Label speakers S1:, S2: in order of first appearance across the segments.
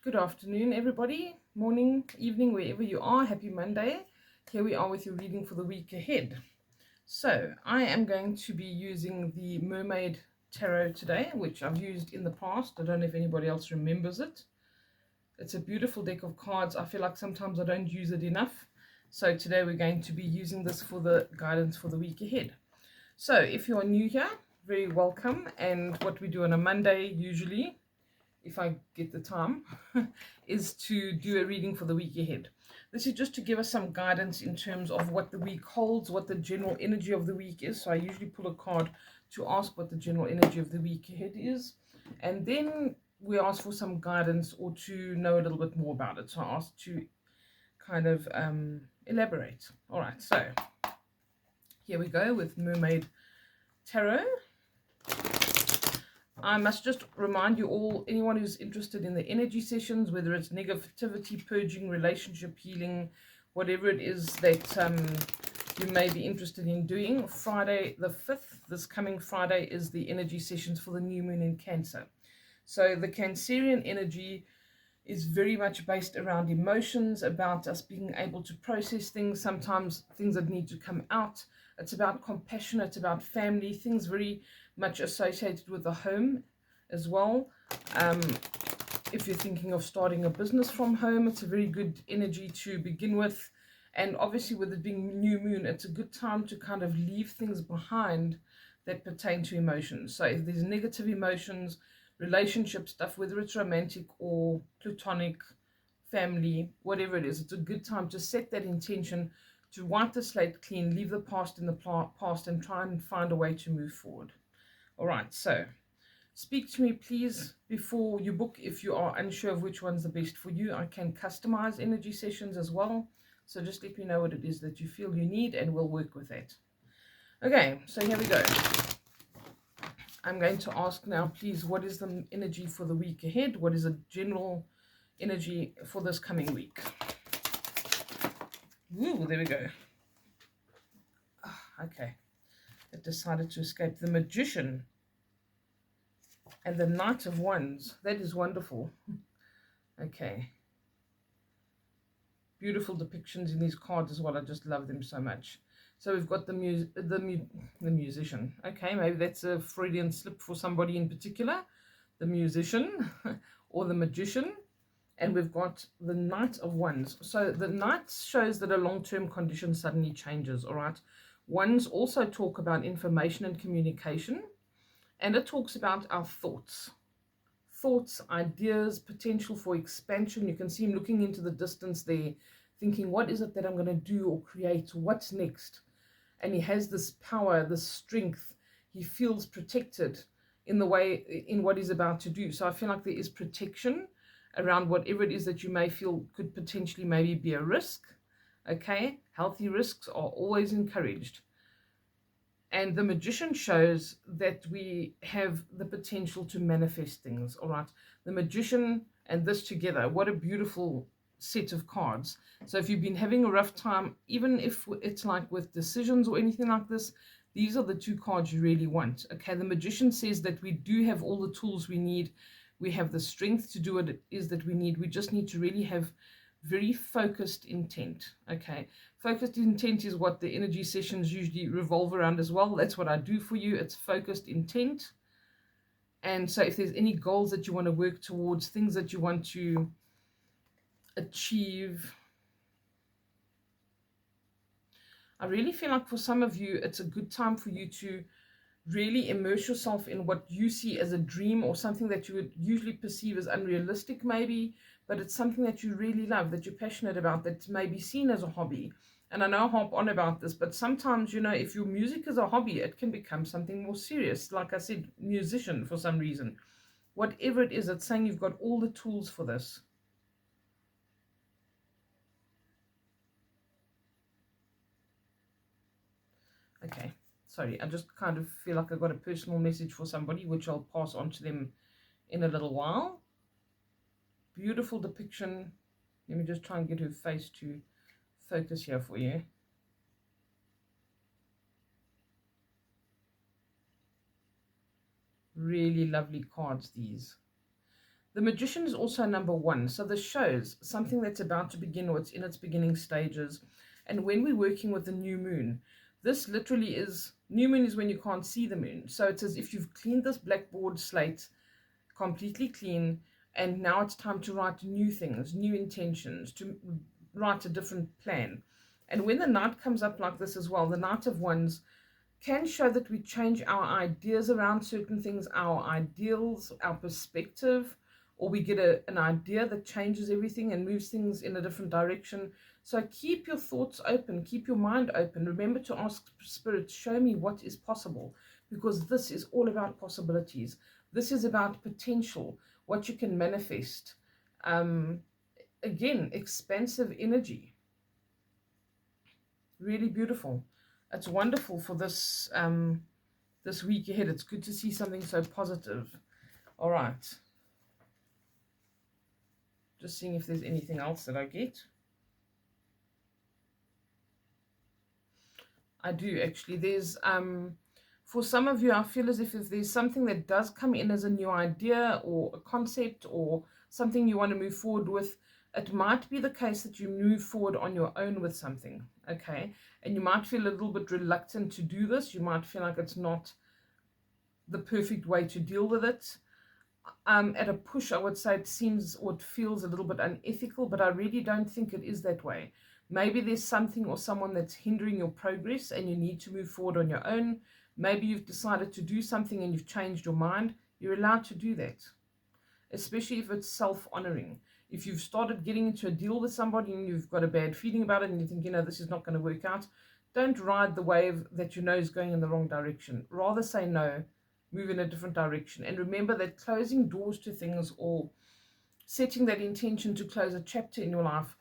S1: Good afternoon, everybody. Morning, evening, wherever you are. Happy Monday. Here we are with your reading for the week ahead. So, I am going to be using the Mermaid Tarot today, which I've used in the past. I don't know if anybody else remembers it. It's a beautiful deck of cards. I feel like sometimes I don't use it enough. So, today we're going to be using this for the guidance for the week ahead. So, if you're new here, very welcome. And what we do on a Monday usually, if I get the time, is to do a reading for the week ahead. This is just to give us some guidance in terms of what the week holds, what the general energy of the week is. So I usually pull a card to ask what the general energy of the week ahead is. And then we ask for some guidance or to know a little bit more about it. So I ask to kind of elaborate. All right, so here we go with Mermaid Tarot. I must just remind you all, anyone who's interested in the energy sessions, whether it's negativity purging, relationship healing, whatever it is that you may be interested in doing, Friday the 5th, this coming Friday, is the energy sessions for the new moon in Cancer. So the Cancerian energy is very much based around emotions, about us being able to process things, sometimes things that need to come out. It's about compassion, it's about family, things very much associated with the home as well. If you're thinking of starting a business from home, it's a very good energy to begin with. And obviously with it being new moon, it's a good time to kind of leave things behind that pertain to emotions. So if there's negative emotions, relationship stuff, whether it's romantic or platonic, family, whatever it is, it's a good time to set that intention to wipe the slate clean, leave the past in the past, and try and find a way to move forward. All right, so speak to me, please, before you book. If you are unsure of which one's the best for you, I can customize energy sessions as well. So just let me know what it is that you feel you need, and we'll work with that. Okay, so here we go. I'm going to ask now, please, what is the energy for the week ahead? What is the general energy for this coming week? Ooh, there we go. Okay, it decided to escape. The Magician and the Knight of Wands. That is wonderful. Okay. Beautiful depictions in these cards as well. I just love them so much. So we've got the musician. Okay, maybe that's a Freudian slip for somebody in particular. The musician or the magician. And we've got the Knight of Wands. So the Knight shows that a long-term condition suddenly changes, all right? Wands also talk about information and communication. And it talks about our thoughts. Thoughts, ideas, potential for expansion. You can see him looking into the distance there, thinking, what is it that I'm going to do or create? What's next? And he has this power, this strength. He feels protected in the way, in what he's about to do. So I feel like there is protection around whatever it is that you may feel could potentially maybe be a risk. Okay, healthy risks are always encouraged. And the Magician shows that we have the potential to manifest things. All right, the Magician and this together, what a beautiful set of cards. So if you've been having a rough time, even if it's like with decisions or anything like this, these are the two cards you really want. Okay, the Magician says that we do have all the tools we need. We have the strength to do what it is that we need. We just need to really have very focused intent. Okay, focused intent is what the energy sessions usually revolve around as well. That's what I do for you. It's focused intent. And so if there's any goals that you want to work towards, things that you want to achieve, I really feel like for some of you, it's a good time for you to really immerse yourself in what you see as a dream or something that you would usually perceive as unrealistic maybe, but it's something that you really love, that you're passionate about, that may be seen as a hobby. And I know I harp on about this, but sometimes, you know, if your music is a hobby, it can become something more serious. Like I said, musician for some reason. Whatever it is, it's saying you've got all the tools for this. Okay. Sorry, I just kind of feel like I got a personal message for somebody, which I'll pass on to them in a little while. Beautiful depiction. Let me just try and get her face to focus here for you. Really lovely cards, these. The Magician is also number 1. So this shows something that's about to begin or it's in its beginning stages. And when we're working with the new moon, this literally is, new moon is when you can't see the moon. So it's as if you've cleaned this blackboard slate completely clean, and now it's time to write new things, new intentions, to write a different plan. And when the Knight comes up like this as well, the Knight of Wands can show that we change our ideas around certain things, our ideals, our perspective, or we get an idea that changes everything and moves things in a different direction. So keep your thoughts open, keep your mind open. Remember to ask Spirit, show me what is possible, because this is all about possibilities. This is about potential, what you can manifest. Again, expansive energy. Really beautiful. It's wonderful for this this week ahead. It's good to see something so positive. All right. Just seeing if there's anything else that I get. I do actually. There's for some of you, I feel as if there's something that does come in as a new idea or a concept or something you want to move forward with, it might be the case that you move forward on your own with something, okay? And you might feel a little bit reluctant to do this. You might feel like it's not the perfect way to deal with it. At a push, I would say it seems or it feels a little bit unethical, but I really don't think it is that way. Maybe there's something or someone that's hindering your progress and you need to move forward on your own. Maybe you've decided to do something and you've changed your mind. You're allowed to do that, especially if it's self-honoring. If you've started getting into a deal with somebody and you've got a bad feeling about it and you think, you know, this is not going to work out, don't ride the wave that you know is going in the wrong direction. Rather say no, move in a different direction. And remember that closing doors to things or setting that intention to close a chapter in your life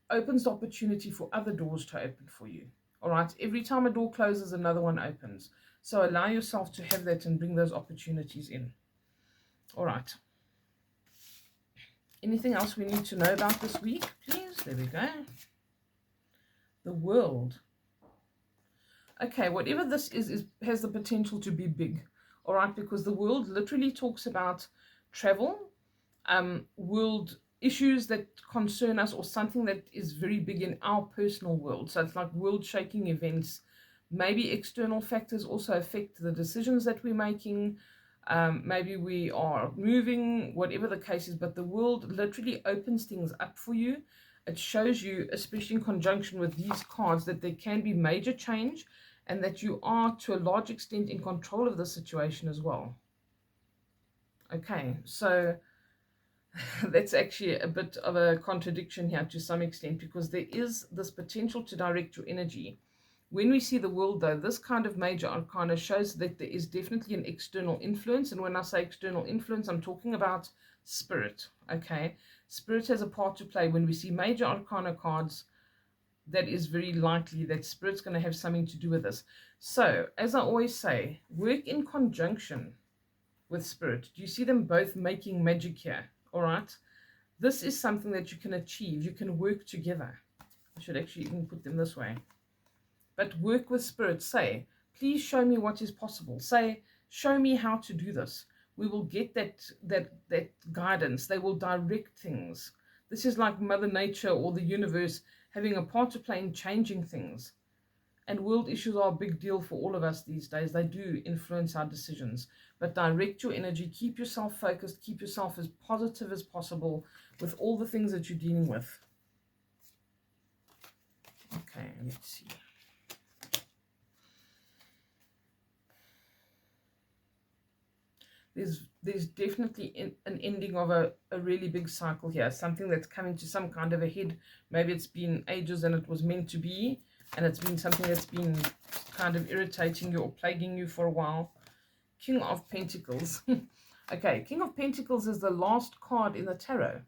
S1: opens the opportunity for other doors to open for you. All right, every time a door closes, another one opens. So allow yourself to have that and bring those opportunities in. All right. Anything else we need to know about this week, please? There we go. The World. Okay, whatever this is has the potential to be big. All right, because the World literally talks about travel, world issues that concern us, or something that is very big in our personal world. So it's like world-shaking events. Maybe external factors also affect the decisions that we're making. Maybe we are moving, whatever the case is, but the World literally opens things up for you. It shows you, especially in conjunction with these cards, that there can be major change and that you are to a large extent in control of the situation as well. Okay, so that's actually a bit of a contradiction here to some extent, because there is this potential to direct your energy. When we see the World, though, this kind of major arcana shows that there is definitely an external influence. And when I say external influence, I'm talking about spirit, okay? Spirit has a part to play. When we see major arcana cards, that is very likely that spirit's going to have something to do with this. So, as I always say, work in conjunction with spirit. Do you see them both making magic here? All right? This is something that you can achieve. You can work together. I should actually even put them this way. But work with spirit. Say, please show me what is possible. Say, show me how to do this. We will get that guidance. They will direct things. This is like Mother Nature or the universe having a part to play in changing things. And world issues are a big deal for all of us these days. They do influence our decisions. But direct your energy. Keep yourself focused. Keep yourself as positive as possible with all the things that you're dealing with. Okay, let's see. There's definitely an ending of a really big cycle here. Something that's coming to some kind of a head. Maybe it's been ages and it was meant to be. And it's been something that's been kind of irritating you or plaguing you for a while. King of Pentacles. Okay, King of Pentacles is the last card in the tarot.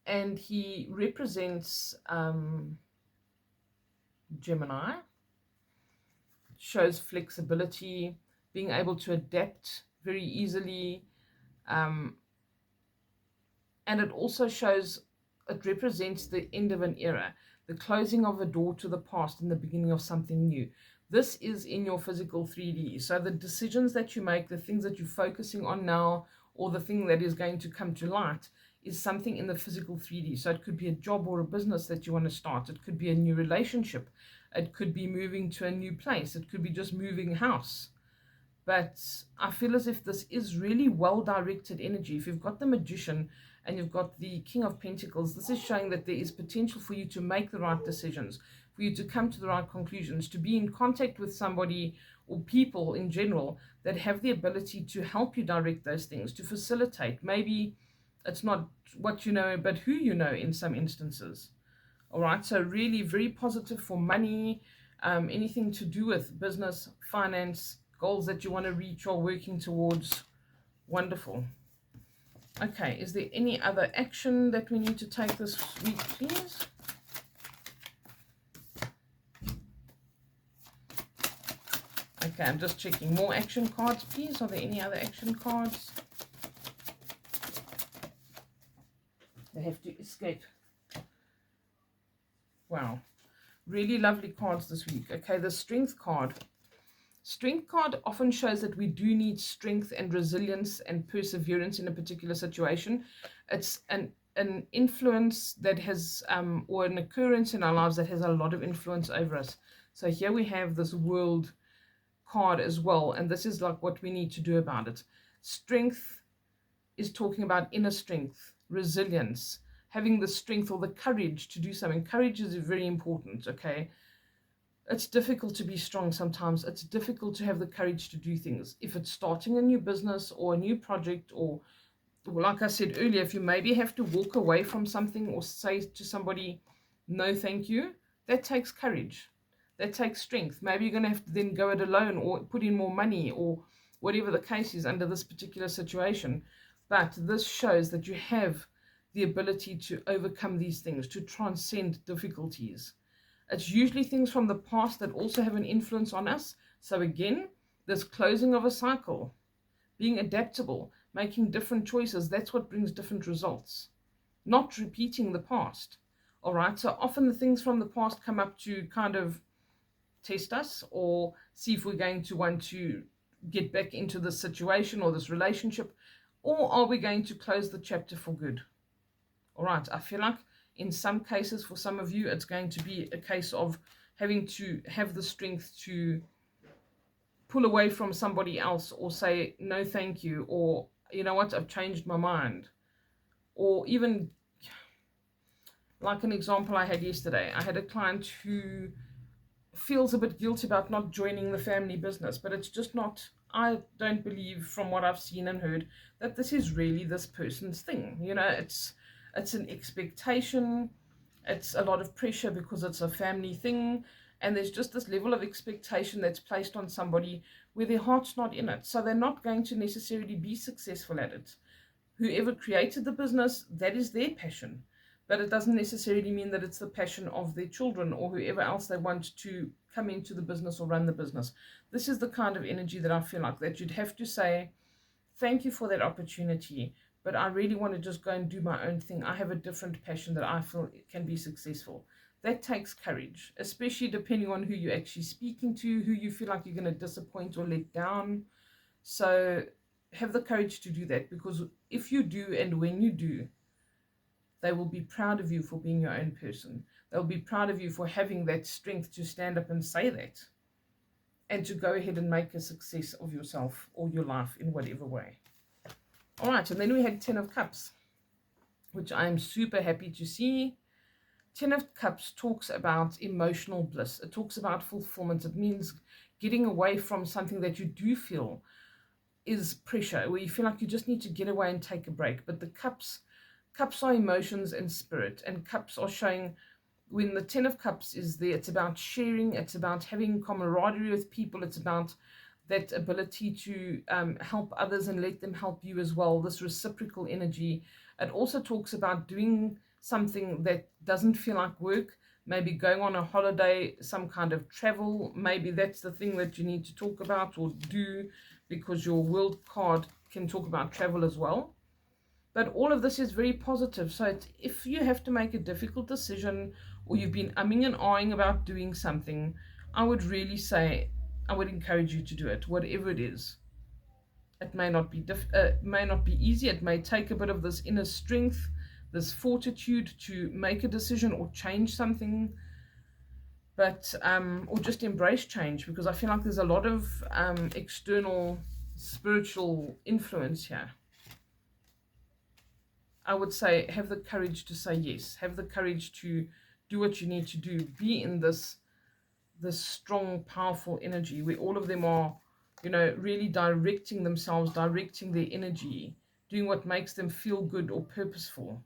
S1: And he represents Gemini. Shows flexibility, being able to adapt very easily. And it also shows, it represents the end of an era. The closing of a door to the past and the beginning of something new. This is in your physical 3D. So the decisions that you make, the things that you're focusing on now, or the thing that is going to come to light is something in the physical 3D. So it could be a job or a business that you want to start. It could be a new relationship. It could be moving to a new place. It could be just moving house. But I feel as if this is really well-directed energy. If you've got the Magician and you've got the King of Pentacles, this is showing that there is potential for you to make the right decisions, for you to come to the right conclusions, to be in contact with somebody or people in general that have the ability to help you direct those things, to facilitate. Maybe it's not what you know, but who you know in some instances. All right, so really very positive for money, anything to do with business, finance, goals that you want to reach or working towards. Wonderful. Okay, is there any other action that we need to take this week, please? Okay, I'm just checking more action cards, please. Are there any other action cards? They have to escape. Wow, really lovely cards this week. Okay, the Strength card. Strength card often shows that we do need strength and resilience and perseverance in a particular situation. It's an influence that has, or an occurrence in our lives that has a lot of influence over us. So here we have this World card as well, and this is like what we need to do about it. Strength is talking about inner strength, resilience, having the strength or the courage to do something. Courage is very important, okay? It's difficult to be strong sometimes. It's difficult to have the courage to do things. If it's starting a new business or a new project, or like I said earlier, if you maybe have to walk away from something or say to somebody, no, thank you, that takes courage. That takes strength. Maybe you're going to have to then go it alone or put in more money or whatever the case is under this particular situation. But this shows that you have the ability to overcome these things, to transcend difficulties. It's usually things from the past that also have an influence on us. So again, this closing of a cycle, being adaptable, making different choices, that's what brings different results. Not repeating the past. All right, so often the things from the past come up to kind of test us or see if we're going to want to get back into this situation or this relationship, or are we going to close the chapter for good? All right, I feel like in some cases, for some of you, it's going to be a case of having to have the strength to pull away from somebody else or say, no, thank you, or, you know what, I've changed my mind. Or even, like an example I had yesterday, I had a client who feels a bit guilty about not joining the family business, but it's just not, I don't believe from what I've seen and heard that this is really this person's thing. You know, it's an expectation, it's a lot of pressure because it's a family thing, and there's just this level of expectation that's placed on somebody where their heart's not in it, so they're not going to necessarily be successful at it. Whoever created the business, that is their passion, but it doesn't necessarily mean that it's the passion of their children or whoever else they want to come into the business or run the business. This is the kind of energy that I feel like that you'd have to say, thank you for that opportunity, but I really want to just go and do my own thing. I have a different passion that I feel can be successful. That takes courage, especially depending on who you're actually speaking to, who you feel like you're going to disappoint or let down. So have the courage to do that, because if you do and when you do, they will be proud of you for being your own person. They'll be proud of you for having that strength to stand up and say that and to go ahead and make a success of yourself or your life in whatever way. All right, and then we had 10 of Cups, which I'm super happy to see. 10 of Cups talks about emotional bliss. It talks about fulfillment. It means getting away from something that you do feel is pressure, where you feel like you just need to get away and take a break. But the Cups are emotions and spirit, and Cups are showing, when the 10 of Cups is there, it's about sharing, it's about having camaraderie with people, it's about that ability to help others and let them help you as well, this reciprocal energy. It also talks about doing something that doesn't feel like work, maybe going on a holiday, some kind of travel. Maybe that's the thing that you need to talk about or do, because your World card can talk about travel as well. But all of this is very positive. So if you have to make a difficult decision, or you've been umming and ahhing about doing something, I would really say, I would encourage you to do it, whatever it is. It may not be easy. It may take a bit of this inner strength, this fortitude to make a decision or change something, but or just embrace change, because I feel like there's a lot of external spiritual influence here. I would say have the courage to say yes. Have the courage to do what you need to do. Be in this strong, powerful energy where all of them are, really directing themselves, directing their energy, doing what makes them feel good or purposeful.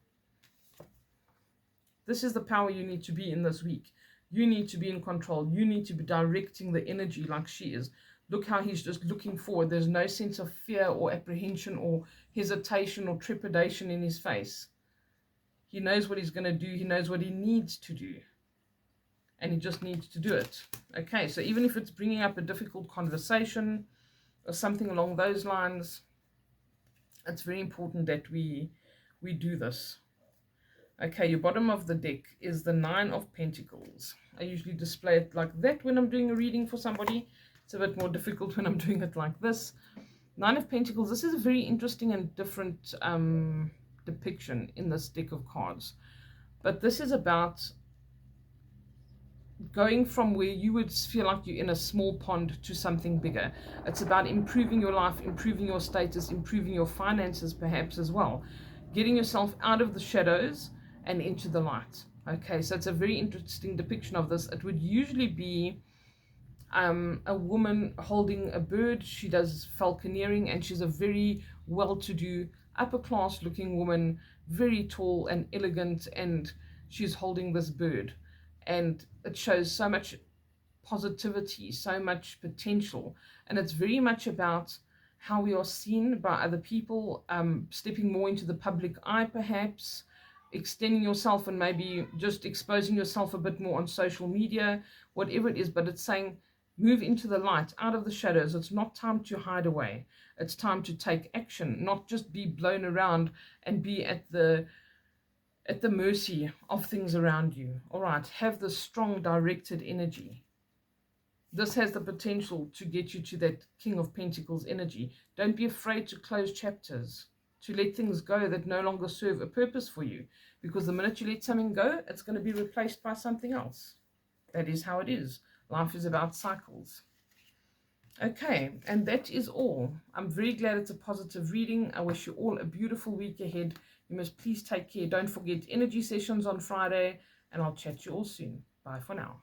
S1: This is the power you need to be in this week. You need to be in control. You need to be directing the energy like she is. Look how he's just looking forward. There's no sense of fear or apprehension or hesitation or trepidation in his face. He knows what he's going to do. He knows what he needs to do. And he just needs to do it. Okay, so even if it's bringing up a difficult conversation or something along those lines, it's very important that we do this. Okay, your bottom of the deck is the Nine of Pentacles. I usually display it like that when I'm doing a reading for somebody. It's a bit more difficult when I'm doing it like this. Nine of Pentacles, this is a very interesting and different depiction in this deck of cards. But this is about going from where you would feel like you're in a small pond to something bigger. It's about improving your life, improving your status, improving your finances perhaps as well. Getting yourself out of the shadows and into the light. Okay, so it's a very interesting depiction of this. It would usually be a woman holding a bird. She does falconeering and she's a very well-to-do, upper-class looking woman, very tall and elegant, and she's holding this bird. And it shows so much positivity, so much potential. And it's very much about how we are seen by other people, stepping more into the public eye perhaps, extending yourself and maybe just exposing yourself a bit more on social media, whatever it is. But it's saying move into the light, out of the shadows. It's not time to hide away. It's time to take action, not just be blown around and be at the mercy of things around you. All right, have the strong directed energy. This has the potential to get you to that King of Pentacles energy. Don't be afraid to close chapters, to let things go that no longer serve a purpose for you, because the minute you let something go, it's going to be replaced by something else. That is how it is. Life is about cycles. Okay, and that is all. I'm very glad it's a positive reading. I wish you all a beautiful week ahead. You must please take care. Don't forget energy sessions on Friday, and I'll chat to you all soon. Bye for now.